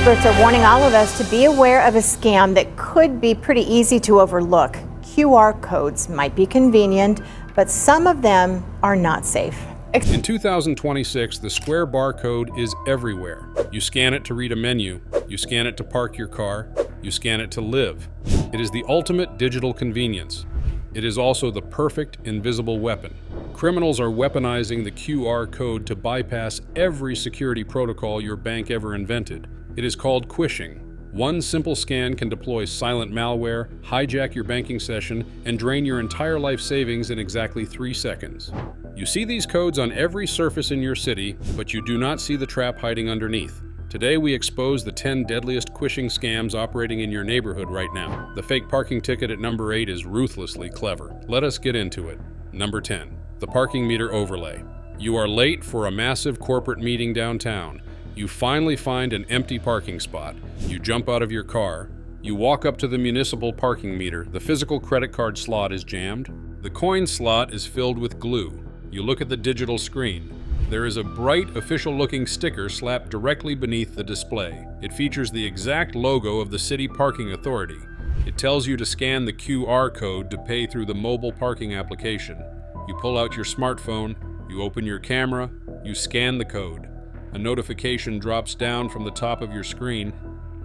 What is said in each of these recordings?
Experts are warning all of us to be aware of a scam that could be pretty easy to overlook. QR codes might be convenient, but some of them are not safe. In 2026, the square barcode is everywhere. You scan it to read a menu, you scan it to park your car, you scan it to live. It is the ultimate digital convenience. It is also the perfect invisible weapon. Criminals are weaponizing the QR code to bypass every security protocol your bank ever invented. It is called Quishing. One simple scan can deploy silent malware, hijack your banking session, and drain your entire life savings in exactly 3 seconds. You see these codes on every surface in your city, but you do not see the trap hiding underneath. Today we expose the 10 deadliest Quishing scams operating in your neighborhood right now. The fake parking ticket at number 8 is ruthlessly clever. Let us get into it. Number 10. The parking meter overlay. You are late for a massive corporate meeting downtown. You finally find an empty parking spot. You jump out of your car. You walk up to the municipal parking meter. The physical credit card slot is jammed. The coin slot is filled with glue. You look at the digital screen. There is a bright, official-looking sticker slapped directly beneath the display. It features the exact logo of the City Parking Authority. It tells you to scan the QR code to pay through the mobile parking application. You pull out your smartphone, you open your camera, you scan the code. A notification drops down from the top of your screen.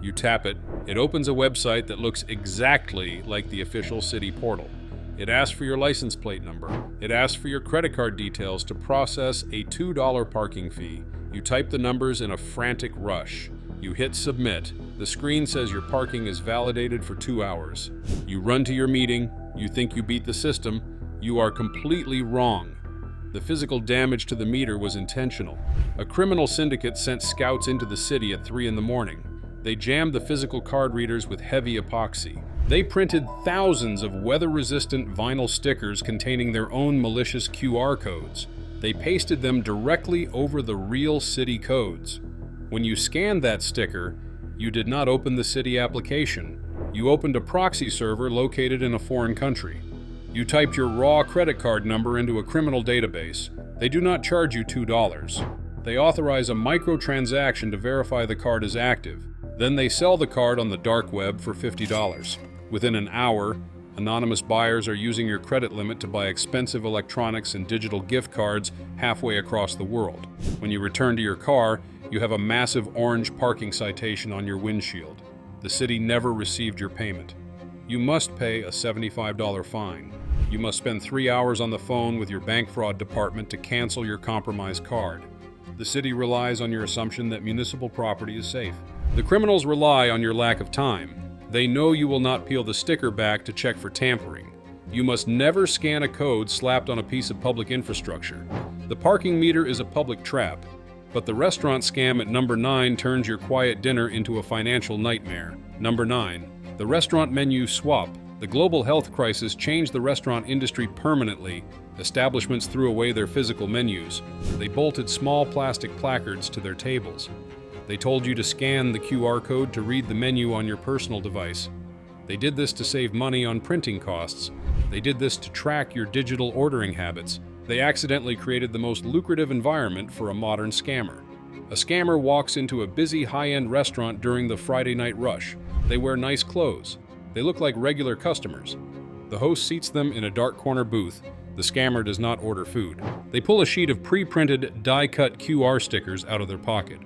You tap it. It opens a website that looks exactly like the official city portal. It asks for your license plate number. It asks for your credit card details to process a $2 parking fee. You type the numbers in a frantic rush. You hit submit. The screen says your parking is validated for 2 hours. You run to your meeting. You think you beat the system. You are completely wrong. The physical damage to the meter was intentional. A criminal syndicate sent scouts into the city at 3 in the morning. They jammed the physical card readers with heavy epoxy. They printed thousands of weather-resistant vinyl stickers containing their own malicious QR codes. They pasted them directly over the real city codes. When you scanned that sticker, you did not open the city application. You opened a proxy server located in a foreign country. You typed your raw credit card number into a criminal database. They do not charge you $2. They authorize a microtransaction to verify the card is active. Then they sell the card on the dark web for $50. Within an hour, anonymous buyers are using your credit limit to buy expensive electronics and digital gift cards halfway across the world. When you return to your car, you have a massive orange parking citation on your windshield. The city never received your payment. You must pay a $75 fine. You must spend 3 hours on the phone with your bank fraud department to cancel your compromised card. The city relies on your assumption that municipal property is safe. The criminals rely on your lack of time. They know you will not peel the sticker back to check for tampering. You must never scan a code slapped on a piece of public infrastructure. The parking meter is a public trap, but the restaurant scam at number 9 turns your quiet dinner into a financial nightmare. Number 9. The restaurant menu swap. The global health crisis changed the restaurant industry permanently. Establishments threw away their physical menus. They bolted small plastic placards to their tables. They told you to scan the QR code to read the menu on your personal device. They did this to save money on printing costs. They did this to track your digital ordering habits. They accidentally created the most lucrative environment for a modern scammer. A scammer walks into a busy high-end restaurant during the Friday night rush. They wear nice clothes. They look like regular customers. The host seats them in a dark corner booth. The scammer does not order food. They pull a sheet of pre-printed, die-cut QR stickers out of their pocket.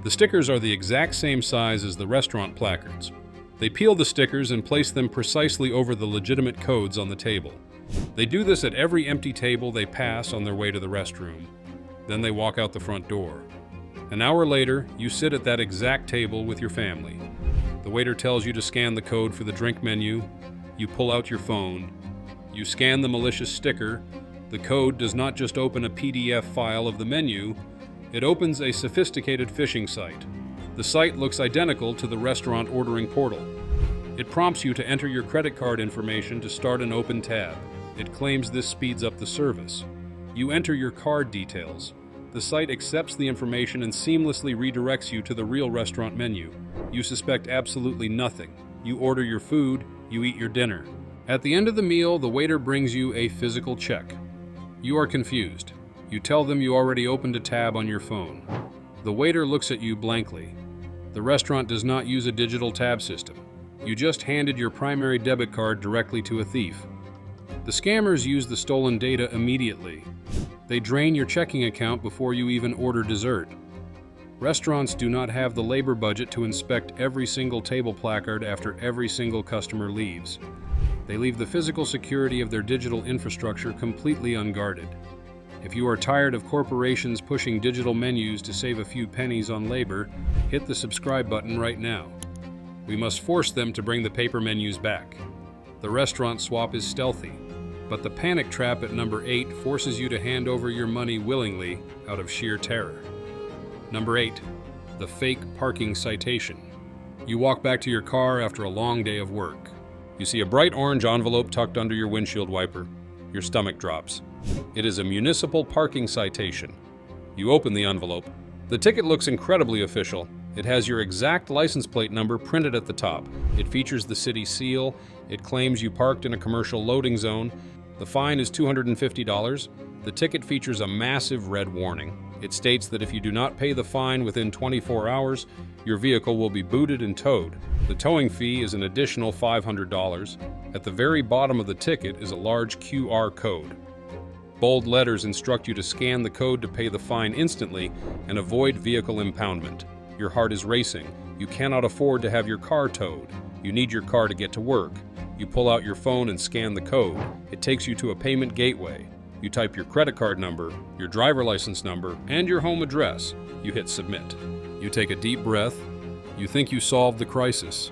The stickers are the exact same size as the restaurant placards. They peel the stickers and place them precisely over the legitimate codes on the table. They do this at every empty table they pass on their way to the restroom. Then they walk out the front door. An hour later, you sit at that exact table with your family. The waiter tells you to scan the code for the drink menu. You pull out your phone. You scan the malicious sticker. The code does not just open a PDF file of the menu, it opens a sophisticated phishing site. The site looks identical to the restaurant ordering portal. It prompts you to enter your credit card information to start an open tab. It claims this speeds up the service. You enter your card details. The site accepts the information and seamlessly redirects you to the real restaurant menu. You suspect absolutely nothing. You order your food, you eat your dinner. At the end of the meal, the waiter brings you a physical check. You are confused. You tell them you already opened a tab on your phone. The waiter looks at you blankly. The restaurant does not use a digital tab system. You just handed your primary debit card directly to a thief. The scammers use the stolen data immediately. They drain your checking account before you even order dessert. Restaurants do not have the labor budget to inspect every single table placard after every single customer leaves. They leave the physical security of their digital infrastructure completely unguarded. If you are tired of corporations pushing digital menus to save a few pennies on labor, hit the subscribe button right now. We must force them to bring the paper menus back. The restaurant swap is stealthy, but the panic trap at number 8 forces you to hand over your money willingly out of sheer terror. Number 8, the fake parking citation. You walk back to your car after a long day of work. You see a bright orange envelope tucked under your windshield wiper. Your stomach drops. It is a municipal parking citation. You open the envelope. The ticket looks incredibly official. It has your exact license plate number printed at the top. It features the city seal. It claims you parked in a commercial loading zone. The fine is $250. The ticket features a massive red warning. It states that if you do not pay the fine within 24 hours, your vehicle will be booted and towed. The towing fee is an additional $500. At the very bottom of the ticket is a large QR code. Bold letters instruct you to scan the code to pay the fine instantly and avoid vehicle impoundment. Your heart is racing. You cannot afford to have your car towed. You need your car to get to work. You pull out your phone and scan the code. It takes you to a payment gateway. You type your credit card number, your driver license number, and your home address. You hit submit. You take a deep breath. You think you solved the crisis.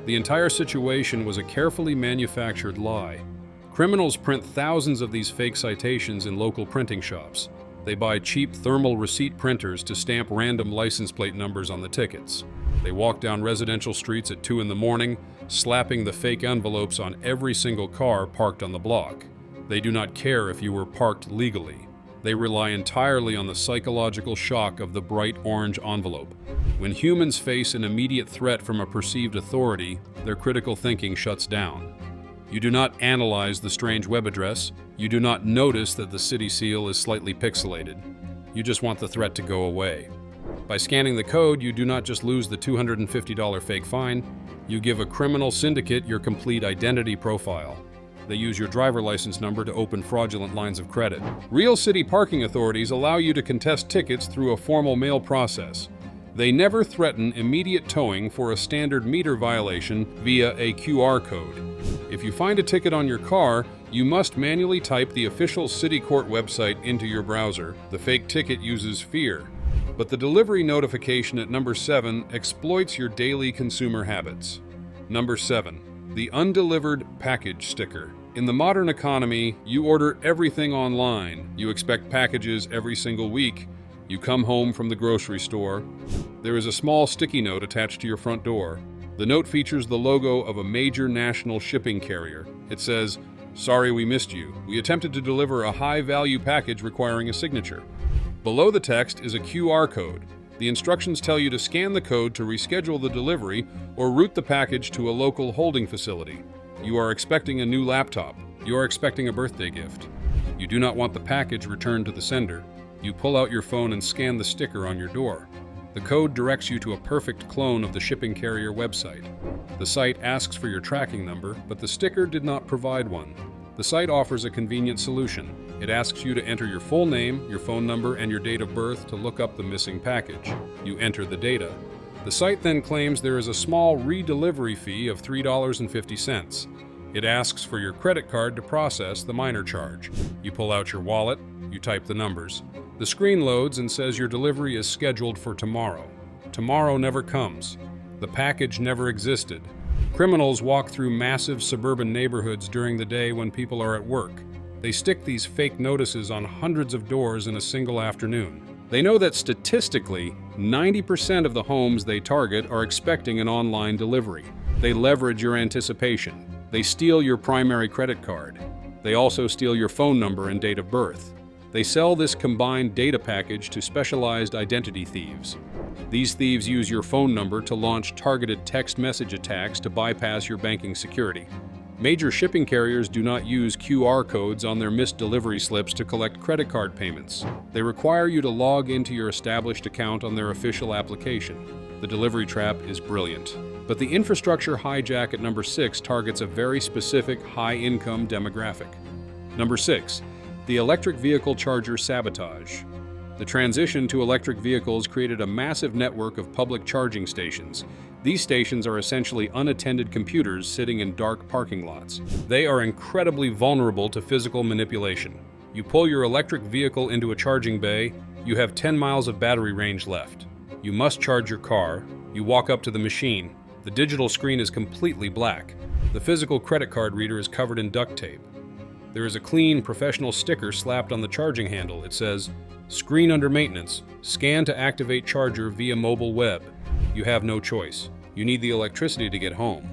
The entire situation was a carefully manufactured lie. Criminals print thousands of these fake citations in local printing shops. They buy cheap thermal receipt printers to stamp random license plate numbers on the tickets. They walk down residential streets at 2 in the morning, slapping the fake envelopes on every single car parked on the block. They do not care if you were parked legally. They rely entirely on the psychological shock of the bright orange envelope. When humans face an immediate threat from a perceived authority, their critical thinking shuts down. You do not analyze the strange web address. You do not notice that the city seal is slightly pixelated. You just want the threat to go away. By scanning the code, you do not just lose the $250 fake fine, you give a criminal syndicate your complete identity profile. They use your driver license number to open fraudulent lines of credit. Real city parking authorities allow you to contest tickets through a formal mail process. They never threaten immediate towing for a standard meter violation via a QR code. If you find a ticket on your car, you must manually type the official city court website into your browser. The fake ticket uses fear. But the delivery notification at number 7 exploits your daily consumer habits. Number 7. The undelivered package sticker. In the modern economy, you order everything online. You expect packages every single week. You come home from the grocery store. There is a small sticky note attached to your front door. The note features the logo of a major national shipping carrier. It says, "Sorry we missed you. We attempted to deliver a high-value package requiring a signature." Below the text is a QR code. The instructions tell you to scan the code to reschedule the delivery or route the package to a local holding facility. You are expecting a new laptop. You are expecting a birthday gift. You do not want the package returned to the sender. You pull out your phone and scan the sticker on your door. The code directs you to a perfect clone of the shipping carrier website. The site asks for your tracking number, but the sticker did not provide one. The site offers a convenient solution. It asks you to enter your full name, your phone number, and your date of birth to look up the missing package. You enter the data. The site then claims there is a small redelivery fee of $3.50. It asks for your credit card to process the minor charge. You pull out your wallet, you type the numbers. The screen loads and says your delivery is scheduled for tomorrow. Tomorrow never comes. The package never existed. Criminals walk through massive suburban neighborhoods during the day when people are at work. They stick these fake notices on hundreds of doors in a single afternoon. They know that statistically, 90% of the homes they target are expecting an online delivery. They leverage your anticipation. They steal your primary credit card. They also steal your phone number and date of birth. They sell this combined data package to specialized identity thieves. These thieves use your phone number to launch targeted text message attacks to bypass your banking security. Major shipping carriers do not use QR codes on their missed delivery slips to collect credit card payments. They require you to log into your established account on their official application. The delivery trap is brilliant. But the infrastructure hijack at number 6 targets a very specific high-income demographic. Number 6, the electric vehicle charger sabotage. The transition to electric vehicles created a massive network of public charging stations. These stations are essentially unattended computers sitting in dark parking lots. They are incredibly vulnerable to physical manipulation. You pull your electric vehicle into a charging bay, you have 10 miles of battery range left. You must charge your car. You walk up to the machine. The digital screen is completely black. The physical credit card reader is covered in duct tape. There is a clean, professional sticker slapped on the charging handle. It says, "Screen under maintenance. Scan to activate charger via mobile web." You have no choice. You need the electricity to get home.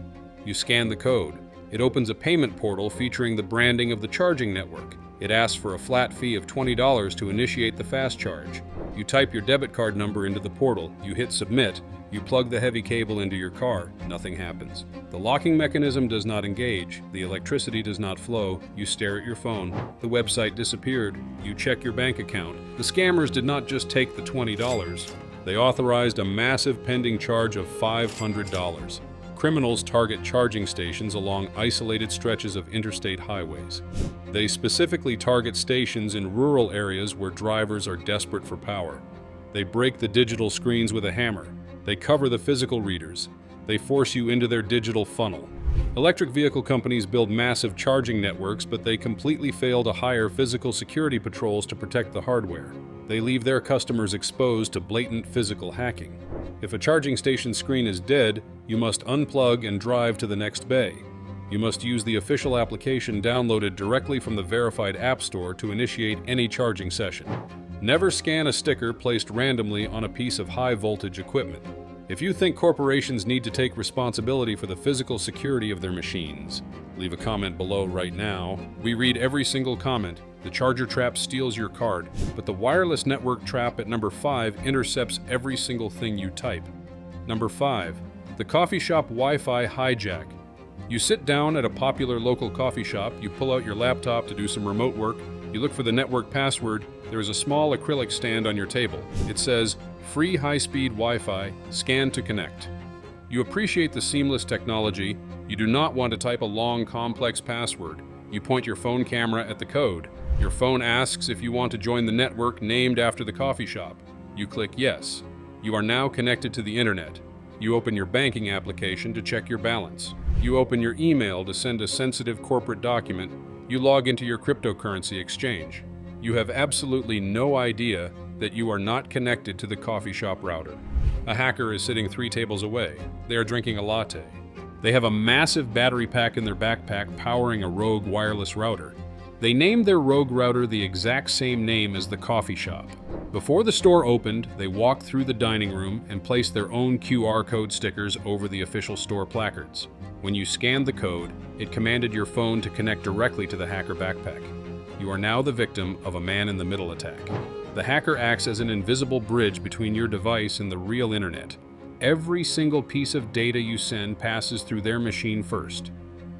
You scan the code. It opens a payment portal featuring the branding of the charging network. It asks for a flat fee of $20 to initiate the fast charge. You type your debit card number into the portal. You hit submit. You plug the heavy cable into your car. Nothing happens. The locking mechanism does not engage. The electricity does not flow. You stare at your phone. The website disappeared. You check your bank account. The scammers did not just take the $20. They authorized a massive pending charge of $500. Criminals target charging stations along isolated stretches of interstate highways. They specifically target stations in rural areas where drivers are desperate for power. They break the digital screens with a hammer. They cover the physical readers. They force you into their digital funnel. Electric vehicle companies build massive charging networks, but they completely fail to hire physical security patrols to protect the hardware. They leave their customers exposed to blatant physical hacking. If a charging station screen is dead, you must unplug and drive to the next bay. You must use the official application downloaded directly from the verified app store to initiate any charging session. Never scan a sticker placed randomly on a piece of high-voltage equipment. If you think corporations need to take responsibility for the physical security of their machines, leave a comment below right now. We read every single comment. The charger trap steals your card, but the wireless network trap at number 5 intercepts every single thing you type. Number 5, the coffee shop Wi-Fi hijack. You sit down at a popular local coffee shop, you pull out your laptop to do some remote work, you look for the network password, there is a small acrylic stand on your table. It says, "Free high-speed Wi-Fi, scan to connect." You appreciate the seamless technology. You do not want to type a long, complex password. You point your phone camera at the code. Your phone asks if you want to join the network named after the coffee shop. You click yes. You are now connected to the internet. You open your banking application to check your balance. You open your email to send a sensitive corporate document. You log into your cryptocurrency exchange. You have absolutely no idea that you are not connected to the coffee shop router. A hacker is sitting 3 tables away. They are drinking a latte. They have a massive battery pack in their backpack powering a rogue wireless router. They named their rogue router the exact same name as the coffee shop. Before the store opened, they walked through the dining room and placed their own QR code stickers over the official store placards. When you scanned the code, it commanded your phone to connect directly to the hacker backpack. You are now the victim of a man-in-the-middle attack. The hacker acts as an invisible bridge between your device and the real internet. Every single piece of data you send passes through their machine first.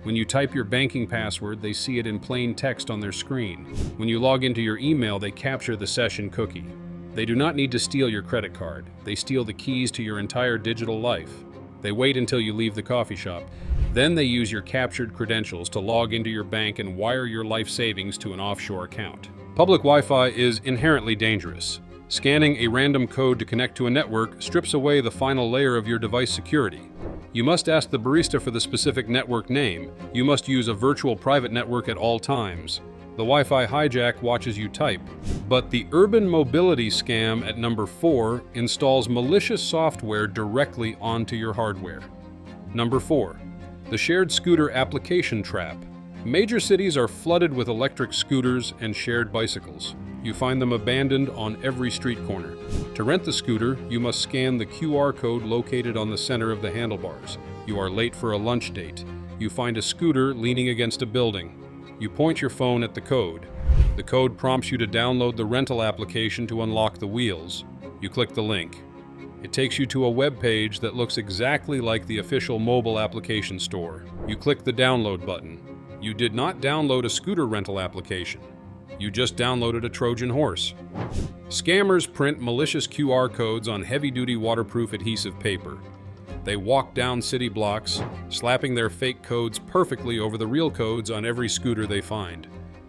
When you type your banking password, they see it in plain text on their screen. When you log into your email, they capture the session cookie. They do not need to steal your credit card. They steal the keys to your entire digital life. They wait until you leave the coffee shop. Then they use your captured credentials to log into your bank and wire your life savings to an offshore account. Public Wi-Fi is inherently dangerous. Scanning a random code to connect to a network strips away the final layer of your device security. You must ask the barista for the specific network name. You must use a virtual private network at all times. The Wi-Fi hijack watches you type. But the urban mobility scam at number 4 installs malicious software directly onto your hardware. Number 4, the shared scooter application trap. Major cities are flooded with electric scooters and shared bicycles. You find them abandoned on every street corner. To rent the scooter, you must scan the QR code located on the center of the handlebars. You are late for a lunch date. You find a scooter leaning against a building. You point your phone at the code. The code prompts you to download the rental application to unlock the wheels. You click the link. It takes you to a web page that looks exactly like the official mobile application store. You click the download button. You did not download a scooter rental application. You just downloaded a Trojan horse. Scammers print malicious QR codes on heavy-duty waterproof adhesive paper. They walk down city blocks, slapping their fake codes perfectly over the real codes on every scooter they find.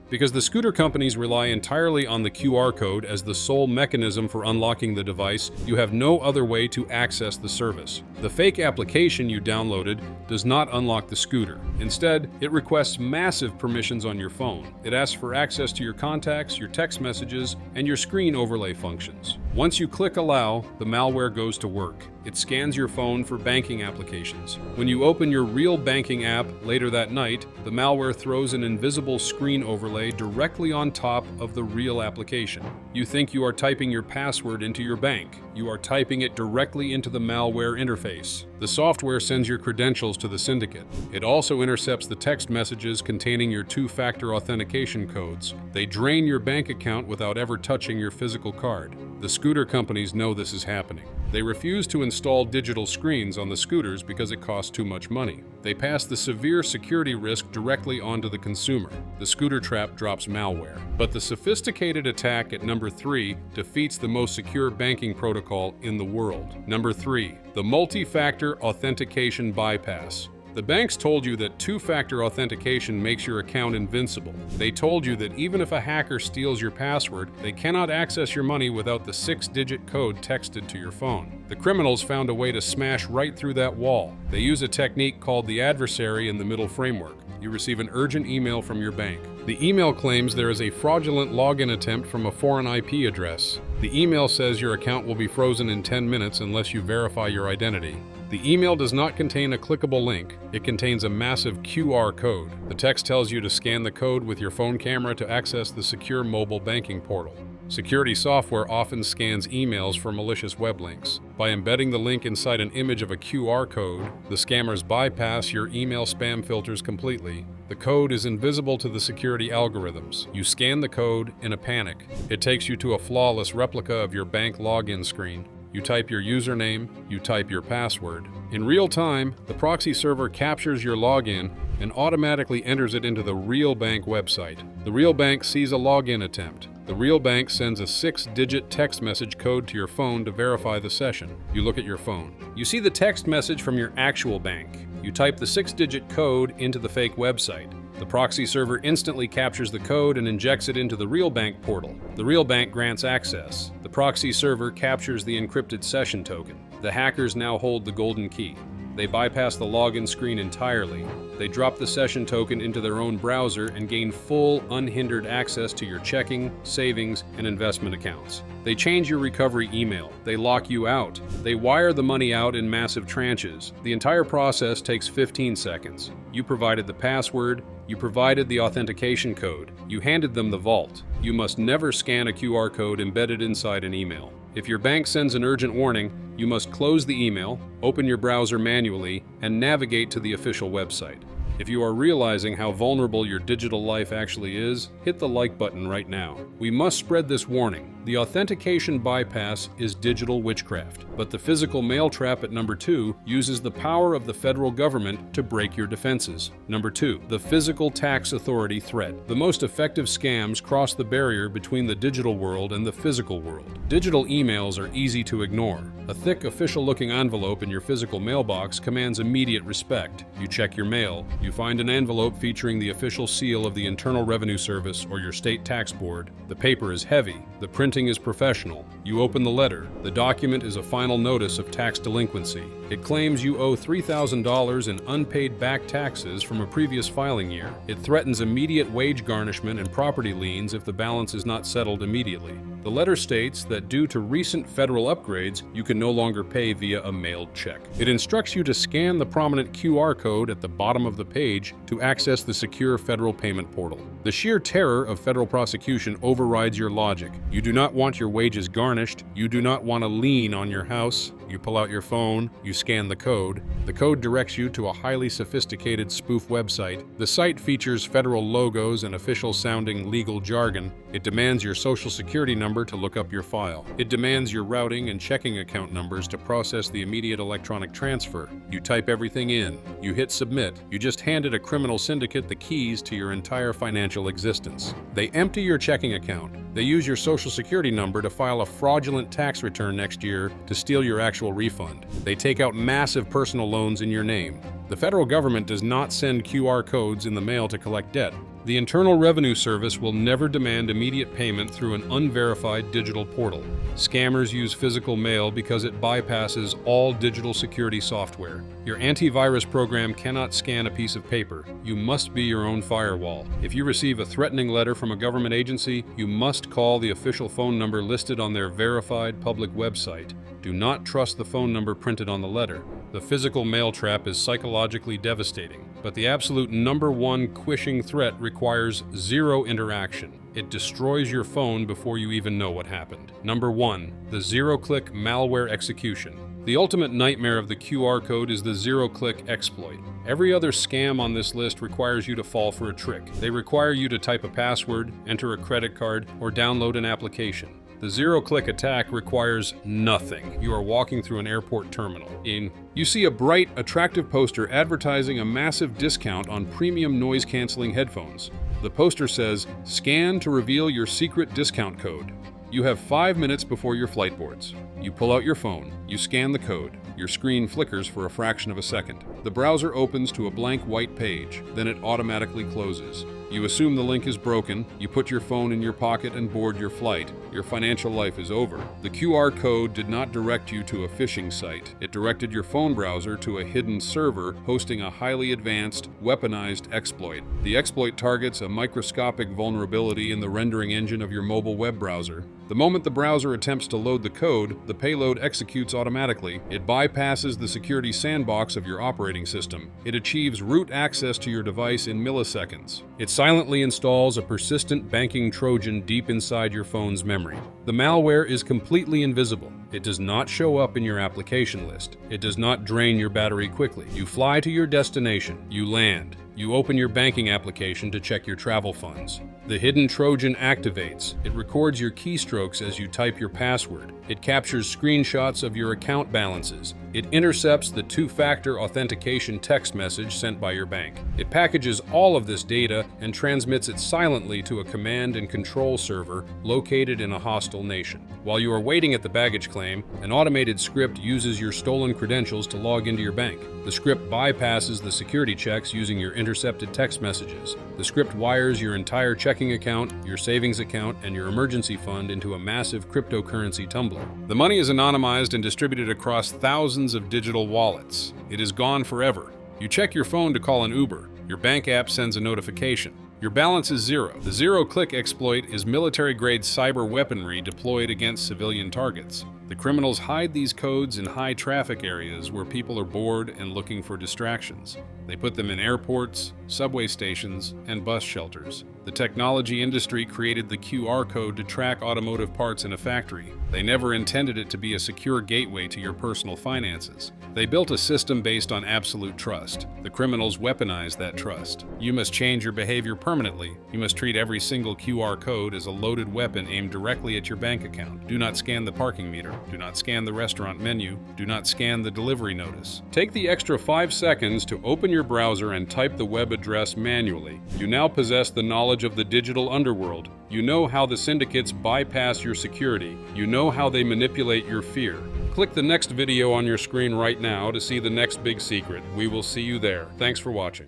Because the scooter companies rely entirely on the QR code as the sole mechanism for unlocking the device, you have no other way to access the service. The fake application you downloaded does not unlock the scooter. Instead, it requests massive permissions on your phone. It asks for access to your contacts, your text messages, and your screen overlay functions. Once you click Allow, the malware goes to work. It scans your phone for banking applications. When you open your real banking app later that night, the malware throws an invisible screen overlay directly on top of the real application. You think you are typing your password into your bank. You are typing it directly into the malware interface. The software sends your credentials to the syndicate. It also intercepts the text messages containing your two-factor authentication codes. They drain your bank account without ever touching your physical card. The scooter companies know this is happening. They refuse to install digital screens on the scooters because it costs too much money. They pass the severe security risk directly onto the consumer. The scooter trap drops malware. But the sophisticated attack at number 3 defeats the most secure banking protocol in the world. Number 3, the multi-factor authentication bypass. The banks told you that two-factor authentication makes your account invincible. They told you that even if a hacker steals your password, they cannot access your money without the 6-digit code texted to your phone. The criminals found a way to smash right through that wall. They use a technique called the adversary in the middle framework. You receive an urgent email from your bank. The email claims there is a fraudulent login attempt from a foreign IP address. The email says your account will be frozen in 10 minutes unless you verify your identity. The email does not contain a clickable link. It contains a massive QR code. The text tells you to scan the code with your phone camera to access the secure mobile banking portal. Security software often scans emails for malicious web links. By embedding the link inside an image of a QR code, the scammers bypass your email spam filters completely. The code is invisible to the security algorithms. You scan the code in a panic. It takes you to a flawless replica of your bank login screen. You type your username, you type your password. In real time, the proxy server captures your login and automatically enters it into the real bank website. The real bank sees a login attempt. The real bank sends a 6-digit text message code to your phone to verify the session. You look at your phone. You see the text message from your actual bank. You type the 6-digit code into the fake website. The proxy server instantly captures the code and injects it into the real bank portal. The real bank grants access. The proxy server captures the encrypted session token. The hackers now hold the golden key. They bypass the login screen entirely. They drop the session token into their own browser and gain full, unhindered access to your checking, savings, and investment accounts. They change your recovery email. They lock you out. They wire the money out in massive tranches. The entire process takes 15 seconds. You provided the password. You provided the authentication code. You handed them the vault. You must never scan a QR code embedded inside an email. If your bank sends an urgent warning, you must close the email, open your browser manually, and navigate to the official website. If you are realizing how vulnerable your digital life actually is, hit the like button right now. We must spread this warning. The authentication bypass is digital witchcraft, but the physical mail trap at number 2 uses the power of the federal government to break your defenses. Number 2, the physical tax authority threat. The most effective scams cross the barrier between the digital world and the physical world. Digital emails are easy to ignore. A thick, official-looking envelope in your physical mailbox commands immediate respect. You check your mail. You find an envelope featuring the official seal of the Internal Revenue Service or your state tax board. The paper is heavy. The printing is professional. You open the letter. The document is a final notice of tax delinquency. It claims you owe $3,000 in unpaid back taxes from a previous filing year. It threatens immediate wage garnishment and property liens if the balance is not settled immediately. The letter states that due to recent federal upgrades, you can no longer pay via a mailed check. It instructs you to scan the prominent QR code at the bottom of the page to access the secure federal payment portal. The sheer terror of federal prosecution overrides your logic. You do not want your wages garnished. You do not want a lien on your house. You pull out your phone, you scan the code. The code directs you to a highly sophisticated spoof website. The site features federal logos and official-sounding legal jargon. It demands your social security number to look up your file. It demands your routing and checking account numbers to process the immediate electronic transfer. You type everything in. You hit submit. You just handed a criminal syndicate the keys to your entire financial existence. They empty your checking account. They use your social security number to file a fraudulent tax return next year to steal your actual refund. They take out massive personal loans in your name. The federal government does not send QR codes in the mail to collect debt. The Internal Revenue Service will never demand immediate payment through an unverified digital portal. Scammers use physical mail because it bypasses all digital security software. Your antivirus program cannot scan a piece of paper. You must be your own firewall. If you receive a threatening letter from a government agency, you must call the official phone number listed on their verified public website. Do not trust the phone number printed on the letter. The physical mail trap is psychologically devastating, but the absolute #1 Quishing threat requires zero interaction. It destroys your phone before you even know what happened. Number 1, the zero-click malware execution. The ultimate nightmare of the QR code is the zero-click exploit. Every other scam on this list requires you to fall for a trick. They require you to type a password, enter a credit card, or download an application. The zero-click attack requires nothing. You are walking through an airport terminal. You see a bright, attractive poster advertising a massive discount on premium noise-canceling headphones. The poster says, "Scan to reveal your secret discount code." You have 5 minutes before your flight boards. You pull out your phone. You scan the code. Your screen flickers for a fraction of a second. The browser opens to a blank white page. Then it automatically closes. You assume the link is broken. You put your phone in your pocket and board your flight. Your financial life is over. The QR code did not direct you to a phishing site. It directed your phone browser to a hidden server hosting a highly advanced, weaponized exploit. The exploit targets a microscopic vulnerability in the rendering engine of your mobile web browser. The moment the browser attempts to load the code, the payload executes automatically. It bypasses the security sandbox of your operating system. It achieves root access to your device in milliseconds. It silently installs a persistent banking Trojan deep inside your phone's memory. The malware is completely invisible. It does not show up in your application list. It does not drain your battery quickly. You fly to your destination. You land. You open your banking application to check your travel funds. The hidden Trojan activates. It records your keystrokes as you type your password. It captures screenshots of your account balances. It intercepts the two-factor authentication text message sent by your bank. It packages all of this data and transmits it silently to a command and control server located in a hostile nation. While you are waiting at the baggage claim, an automated script uses your stolen credentials to log into your bank. The script bypasses the security checks using your intercepted text messages. The script wires your entire checking account, your savings account, and your emergency fund into a massive cryptocurrency tumbler. The money is anonymized and distributed across thousands of digital wallets. It is gone forever. You check your phone to call an Uber. Your bank app sends a notification. Your balance is zero. The zero-click exploit is military-grade cyber weaponry deployed against civilian targets. The criminals hide these codes in high-traffic areas where people are bored and looking for distractions. They put them in airports, subway stations, and bus shelters. The technology industry created the QR code to track automotive parts in a factory. They never intended it to be a secure gateway to your personal finances. They built a system based on absolute trust. The criminals weaponized that trust. You must change your behavior permanently. You must treat every single QR code as a loaded weapon aimed directly at your bank account. Do not scan the parking meter. Do not scan the restaurant menu. Do not scan the delivery notice. Take the extra 5 seconds to open your browser and type the web address manually. You now possess the knowledge of the digital underworld. You know how the syndicates bypass your security. You know how they manipulate your fear. Click the next video on your screen right now to see the next big secret. We will see you there. Thanks for watching.